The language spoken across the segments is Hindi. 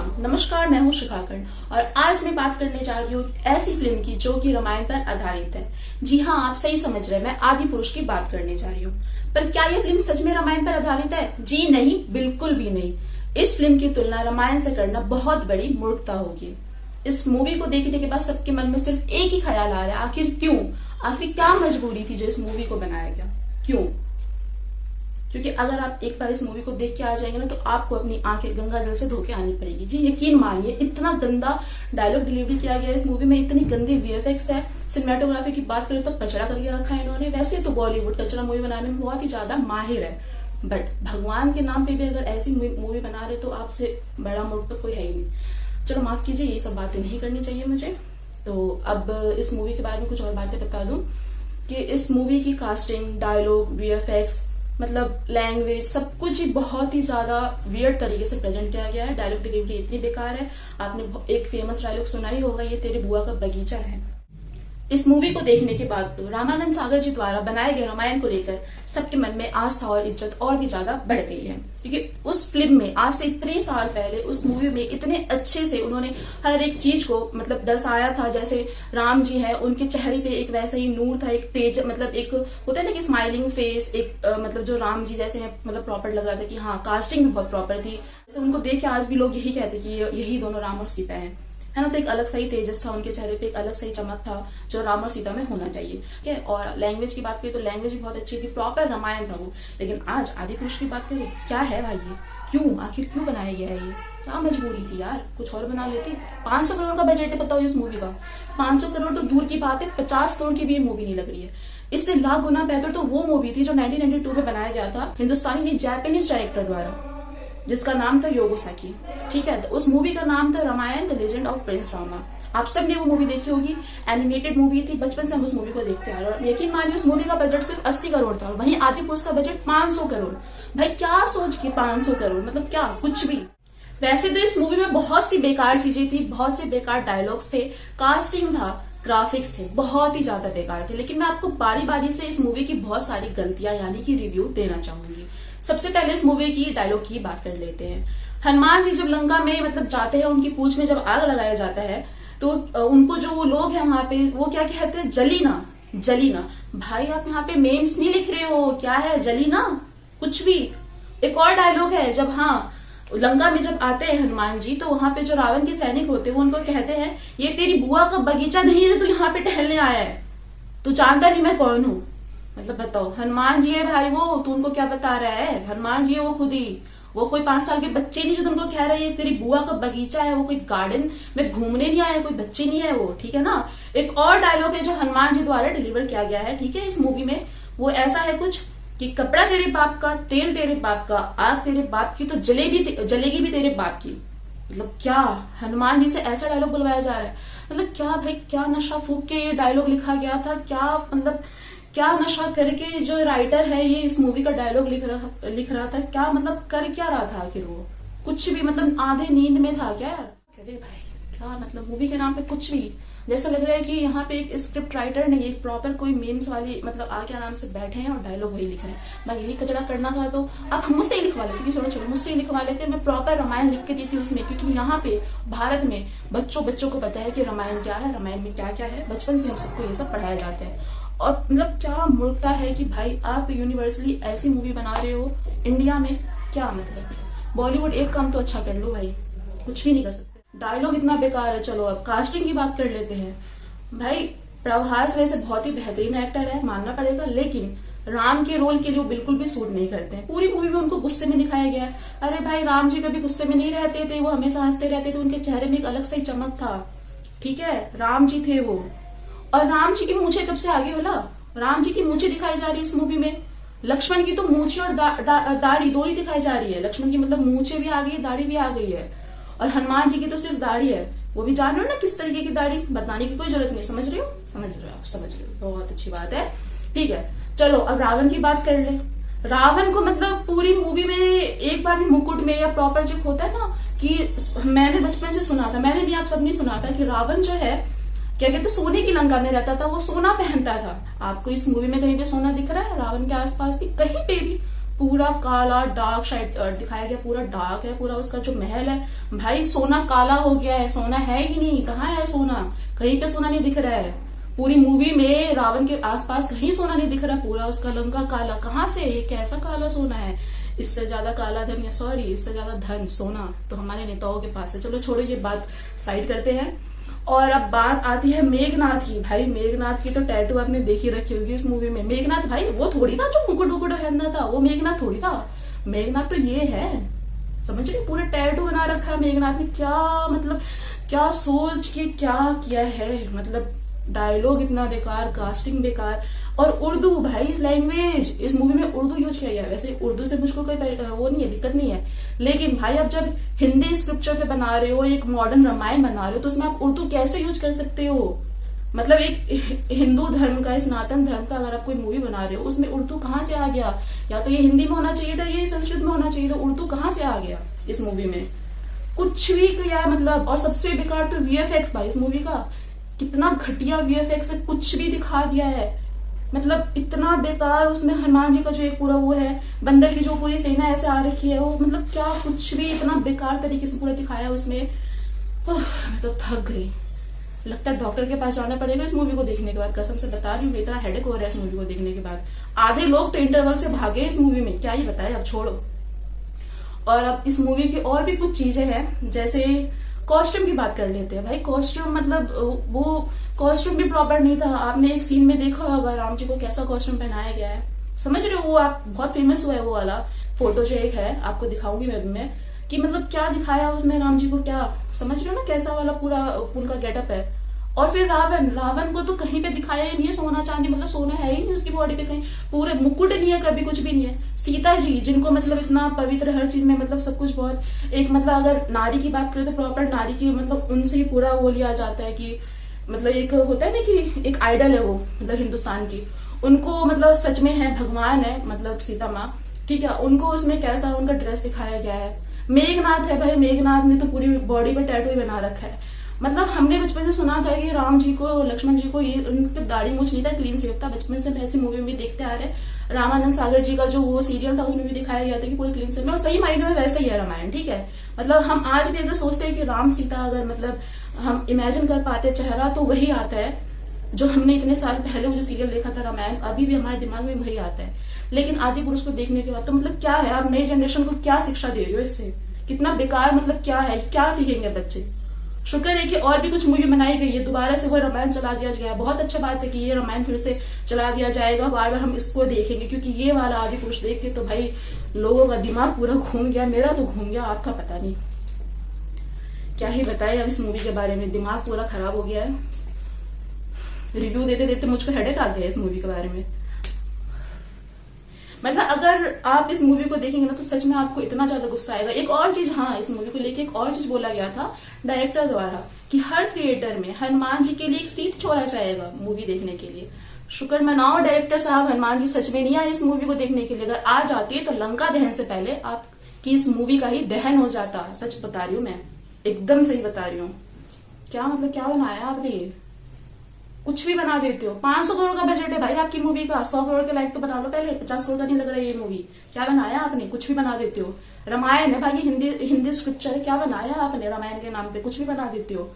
राम। नमस्कार, मैं हूँ शिखा कर्ण और आज मैं बात करने जा रही हूँ ऐसी फिल्म की जो कि रामायण पर आधारित है। जी हाँ, आप सही समझ रहे हैं, मैं आदि पुरुष की बात करने जा रही हूँ। पर क्या यह फिल्म सच में रामायण पर आधारित है? जी नहीं, बिल्कुल भी नहीं। इस फिल्म की तुलना रामायण से करना बहुत बड़ी मूर्खता होगी। इस मूवी को देखने के बाद सबके मन में सिर्फ एक ही ख्याल आ रहा है, आखिर क्यों? आखिर क्या मजबूरी थी जो इस मूवी को बनाया गया? क्यों? क्योंकि अगर आप एक बार इस मूवी को देख के आ जाएंगे ना, तो आपको अपनी आंखें गंगा जल से धो के आनी पड़ेगी। जी यकीन मानिए, इतना गंदा डायलॉग डिलीवरी किया गया है इस मूवी में, इतनी गंदी वीएफएक्स है। सिनेमेटोग्राफी की बात करें तो कचरा करके रखा है इन्होंने। वैसे तो बॉलीवुड कचरा मूवी बनाने में बहुत ही ज्यादा माहिर है, बट भगवान के नाम पे भी अगर ऐसी मूवी बना रहे तो आपसे बड़ा मूर्ख तो कोई है ही नहीं। चलो माफ कीजिए, ये सब बातें नहीं करनी चाहिए मुझे। तो अब इस मूवी के बारे में कुछ और बातें बता दूं कि इस मूवी की कास्टिंग, डायलॉग, वीएफएक्स, मतलब लैंग्वेज, सब कुछ ही बहुत ही ज्यादा वियर्ड तरीके से प्रेजेंट किया गया है। डायलॉग डिलीवरी इतनी बेकार है। आपने एक फेमस डायलॉग सुना ही होगा, ये तेरे बुआ का बगीचा है। इस मूवी को देखने के बाद तो रामानंद सागर जी द्वारा बनाए गए रामायण को लेकर सबके मन में आस्था और इज्जत और भी ज्यादा बढ़ गई है, क्योंकि उस फिल्म में आज से इतने साल पहले उस मूवी में इतने अच्छे से उन्होंने हर एक चीज को मतलब दर्शाया था। जैसे राम जी हैं, उनके चेहरे पे एक वैसा ही नूर था, एक तेज, मतलब एक होता है ना कि स्माइलिंग फेस, एक मतलब जो राम जी जैसे हैं, मतलब प्रॉपर लग रहा था कि हाँ, कास्टिंग भी बहुत प्रॉपर थी। जैसे उनको देख के आज भी लोग यही कहते कि यही दोनों राम और सीता हैं, है ना। तो एक अलग सा ही तेजस था उनके चेहरे पे, एक अलग सा ही चमक था जो राम और सीता में होना चाहिए। ठीक है। और लैंग्वेज की बात करें तो लैंग्वेज भी बहुत अच्छी थी, प्रॉपर रामायण था वो। लेकिन आज आदि पुरुष की बात करें, क्या है भाई ये? क्यों, आखिर क्यों बनाया गया है ये? क्या मजबूरी थी यार? कुछ और बना लेते। 500 करोड़ का बजट है, बताओ इस मूवी का। 500 करोड़ तो दूर की बात है, 50 करोड़ की भी ये मूवी नहीं लग रही है। इससे लाख गुना बेहतर तो वो मूवी थी जो 1992 में बनाया गया था हिंदुस्तानी नहीं, जापानीज डायरेक्टर द्वारा, जिसका नाम था योगो साकी। ठीक है। तो उस मूवी का नाम था Ramayana the legend of prince Rama. आप सब ने वो मूवी देखी होगी, एनिमेटेड मूवी थी। बचपन से हम उस मूवी को देखते आ रहे हैं और यकीन मानिए उस मूवी का बजट सिर्फ 80 करोड़ था, वहीं आदि पुरुष का बजट 500 करोड़। भाई क्या सोच के 500 करोड़, मतलब क्या, कुछ भी। वैसे तो इस मूवी में बहुत सी बेकार चीजें थी, बहुत से बेकार डायलॉग्स थे, कास्टिंग था, ग्राफिक्स थे, बहुत ही ज्यादा बेकार थे। लेकिन मैं आपको बारी बारी से इस मूवी की बहुत सारी गलतियां यानी कि रिव्यू देना चाहूंगी। सबसे पहले इस मूवी की डायलॉग की बात कर लेते हैं। हनुमान जी जब लंका में मतलब जाते हैं, उनकी पूंछ में जब आग लगाया जाता है तो उनको जो वो लोग हैं वहां पे, वो क्या कहते हैं? जली ना, जली ना। भाई आप यहाँ पे मेम्स नहीं लिख रहे हो, क्या है जली ना? कुछ भी। एक और डायलॉग है, जब हाँ लंका में जब आते हैं हनुमान जी, तो वहां पे जो रावण के सैनिक होते हैं वो उनको कहते हैं, ये तेरी बुआ का बगीचा नहीं है, तू यहाँ पे टहलने आया है, तू जानता नहीं मैं कौन हूँ। मतलब बताओ, हनुमान जी है भाई वो, तू उनको क्या बता रहा है? हनुमान जी है वो खुद ही, वो कोई 5 साल के बच्चे नहीं जो तुमको कह रहे हैं तेरी बुआ का बगीचा है। वो कोई गार्डन में घूमने नहीं आया, कोई बच्चे नहीं है वो। ठीक है ना। एक और डायलॉग है जो हनुमान जी द्वारा डिलीवर किया गया है, ठीक है, इस मूवी में। वो ऐसा है कुछ कि कपड़ा तेरे बाप का, तेल तेरे बाप का, आग तेरे बाप की, तो जलेगी भी तेरे बाप की। मतलब क्या हनुमान जी से ऐसा डायलॉग बुलवाया जा रहा है? मतलब क्या भाई, क्या नशा फूक के ये डायलॉग लिखा गया था? क्या मतलब क्या नशा करके जो राइटर है ये इस मूवी का डायलॉग लिख रहा था? क्या मतलब कर क्या रहा था आखिर वो? कुछ भी, मतलब आधे नींद में था क्या यार? अरे भाई क्या मतलब, मूवी के नाम पे कुछ भी। जैसा लग रहा है कि यहाँ पे एक स्क्रिप्ट राइटर नहीं, एक प्रॉपर कोई मीम्स वाली मतलब आके आराम से बैठे हैं और डायलॉग वही लिख रहे हैं। भाई यही कचरा करना था तो आप मुझसे ही लिखवा लेते कि छोड़ो मुझसे ही लिखवा लेते, मैं प्रॉपर रामायण लिख के देती उसमें। क्योंकि यहाँ पे भारत में बच्चों को पता है कि रामायण क्या है, रामायण में क्या क्या है। बचपन से हम सबको ये सब पढ़ाया जाता है। और मतलब क्या मूर्खता है कि भाई आप यूनिवर्सली ऐसी मूवी बना रहे हो इंडिया में, क्या मतलब? बॉलीवुड एक काम तो अच्छा कर लो भाई, कुछ भी नहीं कर सकते। डायलॉग इतना बेकार है। चलो अब कास्टिंग की बात कर लेते हैं। भाई प्रभास वैसे बहुत ही बेहतरीन एक्टर है, मानना पड़ेगा, लेकिन राम के रोल के लिए वो बिल्कुल भी सूट नहीं करते हैं। पूरी मूवी में उनको गुस्से में दिखाया गया है। अरे भाई राम जी कभी गुस्से में नहीं रहते थे, वो हमेशा हंसते रहते थे, उनके चेहरे में एक अलग सा ही चमक था। ठीक है, राम जी थे वो। और राम जी की मूछें कब से आगे बोला? राम जी की मूछें दिखाई जा रही है इस मूवी में। लक्ष्मण की तो मूछें और दाढ़ी दोनों दिखाई जा रही है। लक्ष्मण की मतलब मूछें भी आ गई है, दाढ़ी भी आ गई है। और हनुमान जी की तो सिर्फ दाढ़ी है। वो भी जान रहे हो ना किस तरीके की दाढ़ी, बताने की कोई जरूरत नहीं। समझ रहे हो? समझ रहे हो, आप समझ रहे हो, बहुत अच्छी बात है। ठीक है, चलो अब रावण की बात कर ले। रावण को मतलब पूरी मूवी में एक बार भी मुकुट में या प्रॉपर जो होता है ना, कि मैंने बचपन से सुना था, मैंने भी आप सबने सुना था कि रावण जो है क्या कहते सोने की लंका में रहता था, वो सोना पहनता था। आपको इस मूवी में कहीं पे सोना दिख रहा है? रावण के आसपास भी कहीं पे भी पूरा काला डार्क साइड दिखाया गया, पूरा डार्क है, पूरा उसका जो महल है भाई सोना काला हो गया है, सोना है ही नहीं, कहाँ है सोना, कहीं पे सोना नहीं दिख रहा है। पूरी मूवी में रावण के आसपास कहीं सोना नहीं दिख रहा, पूरा उसका लंका काला, कहाँ से, ये कैसा काला सोना है। इससे ज्यादा काला धन, या सॉरी इससे ज्यादा धन सोना तो हमारे नेताओं के पास है। चलो छोड़ो ये बात साइड करते हैं, और अब बात आती है मेघनाथ की। भाई मेघनाथ की तो टैटू आपने देखी रखी होगी इस मूवी में। मेघनाथ भाई वो थोड़ी था जो मुकुट वुकुट पहनता था, वो मेघनाथ थोड़ी था। मेघनाथ तो ये है, समझ रहे, पूरा टैटू बना रखा है मेघनाथ ने। क्या मतलब, क्या सोच के क्या किया है, मतलब डायलॉग इतना बेकार, कास्टिंग बेकार, और उर्दू भाई लैंग्वेज इस मूवी में उर्दू यूज किया गया है। वैसे उर्दू से मुझको कोई वो नहीं है, दिक्कत नहीं है, लेकिन भाई अब जब हिंदी स्क्रिप्चर पे बना रहे हो, एक मॉडर्न रामायण बना रहे हो, तो उसमें आप उर्दू कैसे यूज कर सकते हो। मतलब एक हिंदू धर्म का, सनातन धर्म का अगर आप कोई मूवी बना रहे हो, उसमें उर्दू कहाँ से आ गया। या तो ये हिंदी में होना चाहिए था, ये संस्कृत में होना चाहिए था, उर्दू कहाँ से आ गया इस मूवी में, कुछ भी किया मतलब। और सबसे बेकार तो वीएफएक्स भाई इस मूवी का, कितना घटिया वीएफएक्स है, कुछ भी दिखा दिया है, मतलब इतना बेकार। उसमें हनुमान जी का जो एक पूरा वो है, बंदर की जो पूरी सेना ऐसे आ रखी है, वो मतलब क्या कुछ भी इतना बेकार तरीके से पूरा दिखाया है उसमें। मैं तो थक गई, लगता है डॉक्टर के पास जाना पड़ेगा इस मूवी को देखने के बाद, कसम से बता रही हूँ, इतना हेडेक हो रहा है इस मूवी को देखने के बाद। आधे लोग तो इंटरवल से भागे इस मूवी में, क्या ही बताए, अब छोड़ो। और अब इस मूवी की और भी कुछ चीजें हैं, जैसे कॉस्ट्यूम की बात कर लेते हैं। भाई कॉस्ट्यूम मतलब वो कॉस्ट्यूम भी प्रॉपर नहीं था। आपने एक सीन में देखा होगा राम जी को कैसा कॉस्ट्यूम पहनाया गया है, समझ रहे हो, वो आप बहुत फेमस हुआ है वो वाला फोटो जो एक है, आपको दिखाऊंगी मैं कि मतलब क्या दिखाया उसमें राम जी को, क्या समझ रहे हो ना, कैसा वाला पूरा उनका गेटअप है। और फिर रावण को तो कहीं पे दिखाया ही नहीं है सोना चांदी, मतलब सोना है ही नहीं उसकी बॉडी पे कहीं, पूरे मुकुट नहीं है, कभी कुछ भी नहीं है। सीता जी जिनको मतलब इतना पवित्र हर चीज में, मतलब सब कुछ बहुत एक, मतलब अगर नारी की बात करें तो प्रॉपर नारी की, मतलब उनसे ही पूरा वो लिया जाता है कि मतलब एक होता है ना कि एक आइडल है वो, मतलब हिंदुस्तान की, उनको मतलब सच में है, भगवान है, मतलब सीता माँ, ठीक है। उनको उसमें कैसा उनका ड्रेस दिखाया गया है। मेघनाथ है भाई, मेघनाथ ने तो पूरी बॉडी पर टैटू ही बना रखा है। मतलब हमने बचपन से सुना था कि राम जी को, लक्ष्मण जी को, ये उनकी दाढ़ी मूछ नहीं था, क्लीन शेव था, बचपन से ऐसी मूवी में देखते आ रहे। रामानंद सागर जी का जो वो सीरियल था उसमें भी दिखाया गया था कि पूरी क्लीन शेव में, और सही मायने में वैसे ही है रामायण, ठीक है। मतलब हम आज भी अगर सोचते हैं कि राम सीता अगर मतलब हम इमेजिन कर पाते चेहरा, तो वही आता है जो हमने इतने साल पहले वो जो सीरियल देखा था रामायण, अभी भी हमारे दिमाग में वही आता है। लेकिन आदि पुरुष को देखने के बाद तो मतलब क्या है, आप नई जनरेशन को क्या शिक्षा दे रहे हो इससे, कितना बेकार, मतलब क्या है, क्या सीखेंगे बच्चे। शुक्र है कि और भी कुछ मूवी बनाई गई है, दोबारा से वो रामायण चला दिया गया, बहुत अच्छा बात है कि ये रामायण फिर से चला दिया जाएगा, बार बार हम इसको देखेंगे, क्योंकि ये वाला आदि पुरुष देख के तो भाई लोगों का दिमाग पूरा घूम गया, मेरा तो घूम गया, आपका पता नहीं, क्या ही बताए अब इस मूवी के बारे में, दिमाग पूरा खराब हो गया है। रिव्यू देते देते मुझको हेडेक आ गया इस मूवी के बारे में। मतलब अगर आप इस मूवी को देखेंगे ना तो सच में आपको इतना ज्यादा गुस्सा आएगा। एक और चीज, हाँ, इस मूवी को लेके एक और चीज बोला गया था डायरेक्टर द्वारा कि हर थिएटर में हनुमान जी के लिए एक सीट छोड़ा जाएगा मूवी देखने के लिए। शुक्र मनाओ डायरेक्टर साहब, हनुमान जी सच में नहीं आए इस मूवी को देखने के लिए। अगर आ जाते तो लंका दहन से पहले आपकी इस मूवी का ही दहन हो जाता। सच बता रही हूँ मैं, एकदम सही बता रही हूँ। क्या मतलब क्या बनाया आपने, कुछ भी बना देते हो। 500 करोड़ का बजट है भाई आपकी मूवी का, 100 करोड़ के लायक तो बना लो पहले, 50 करोड़ का नहीं लग रहा है ये मूवी। क्या बनाया आपने, कुछ भी बना देते हो। रामायण है भाई, हिंदी स्क्रिप्चर है, क्या बनाया आपने रामायण के नाम पे, कुछ भी बना देते हो।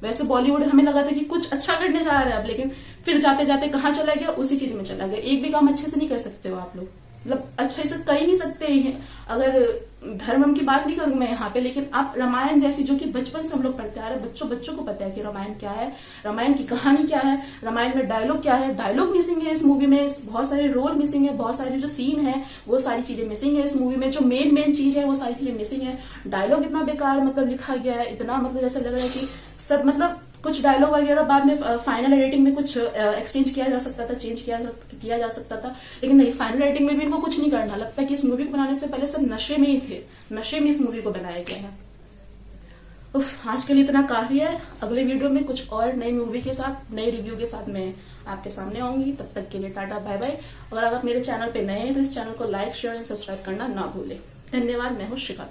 वैसे बॉलीवुड हमें लगा था कि कुछ अच्छा करने जा रहा है अब, लेकिन फिर जाते जाते कहाँ चला गया, उसी चीज में चला गया। एक भी काम अच्छे से नहीं कर सकते हो आप लोग, मतलब अच्छे से कर ही नहीं सकते हैं। अगर धर्म की बात नहीं करूं मैं यहाँ पे, लेकिन आप रामायण जैसी जो कि बचपन से हम लोग पढ़ते आ रहे हैं, बच्चों को पता है कि रामायण क्या है, रामायण की कहानी क्या है, रामायण में डायलॉग क्या है। डायलॉग मिसिंग है इस मूवी में, बहुत सारे रोल मिसिंग है, बहुत सारे जो सीन है वो सारी चीजें मिसिंग है इस मूवी में। जो मेन चीज है वो सारी चीजें मिसिंग है। डायलॉग इतना बेकार मतलब लिखा गया है, इतना मतलब जैसा लग रहा है कि सब मतलब कुछ डायलॉग वगैरह बाद में फाइनल एडिटिंग में कुछ एक्सचेंज किया जा सकता था, चेंज किया जा सकता था, लेकिन नहीं, फाइनल एडिटिंग में भी इनको कुछ नहीं करना। लगता है कि इस मूवी को बनाने से पहले सब नशे में ही थे, नशे में इस मूवी को बनाया गया है। आज के लिए इतना काफी है। अगले वीडियो में कुछ और नई मूवी के साथ, नए रिव्यू के साथ मैं आपके सामने आऊंगी। तब तक के लिए टाटा बाय बाय। अगर आप मेरे चैनल पे नए हैं तो इस चैनल को लाइक, शेयर एंड सब्सक्राइब करना ना भूलें। धन्यवाद। मैं हूँ शिखा।